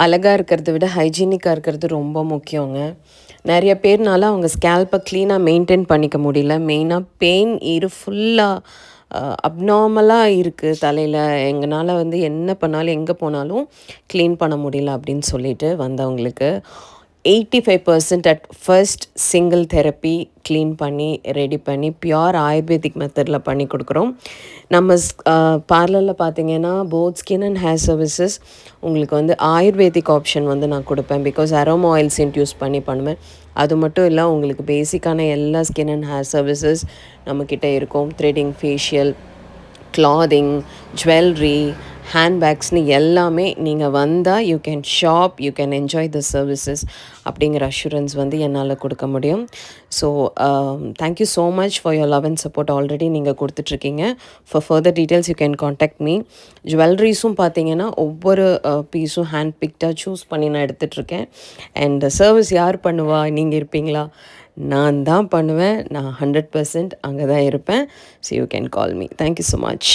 அழகா இருக்கிறத விட ஹைஜீனிக்காக இருக்கிறது ரொம்ப முக்கியங்க. நெறைய பேர்னால அவங்க ஸ்கேல்ப்பை க்ளீனாக மெயின்டெயின் பண்ணிக்க முடியல. மெயினாக பெயின் ஃபுல்லாக அப்நார்மலாக இருக்குது தலையில். எங்கனால வந்து என்ன பண்ணாலும், எங்கே போனாலும் க்ளீன் பண்ண முடியல அப்படின்னு சொல்லிட்டு வந்தவங்களுக்கு 85% at first single therapy clean பண்ணி, ரெடி பண்ணி, பியூர் ஆயுர்வேதிக் மெத்தடில் பண்ணி கொடுக்குறோம். நம்ம பார்லரில் பார்த்தீங்கன்னா, both skin and hair services உங்களுக்கு வந்து ஆயுர்வேதிக் ஆப்ஷன் வந்து நான் கொடுப்பேன். பிகாஸ் அரோமா ஆயில்ஸ் இன்ட்யூஸ் பண்ணி பண்ணுவேன். அது மட்டும் இல்லை, உங்களுக்கு பேசிக்கான எல்லா ஸ்கின் அண்ட் ஹேர் சர்வீசஸ் நம்மக்கிட்ட இருக்கும். த்ரெட்டிங், ஃபேஷியல், கிளாதிங், ஜுவல்லரி, ஹேண்ட்பேக்ஸ்னு எல்லாமே நீங்கள் வந்தால் you can shop, you can enjoy the services அப்படிங்கிற அஷூரன்ஸ் வந்து என்னால் கொடுக்க முடியும். So thank you so much for your love and support already நீங்கள் கொடுத்துட்ருக்கீங்க. For further details you can contact me. ஜுவல்லரிஸும் பார்த்தீங்கன்னா ஒவ்வொரு பீஸும் ஹேண்ட் பிக்டாக சூஸ் பண்ணி நான் எடுத்துகிட்ருக்கேன். அண்ட் சர்வீஸ் யார் பண்ணுவா? நீங்கள் இருப்பீங்களா? நான் தான் பண்ணுவேன். நான் 100% அங்கே தான் இருப்பேன். So you can call me. Thank you so much.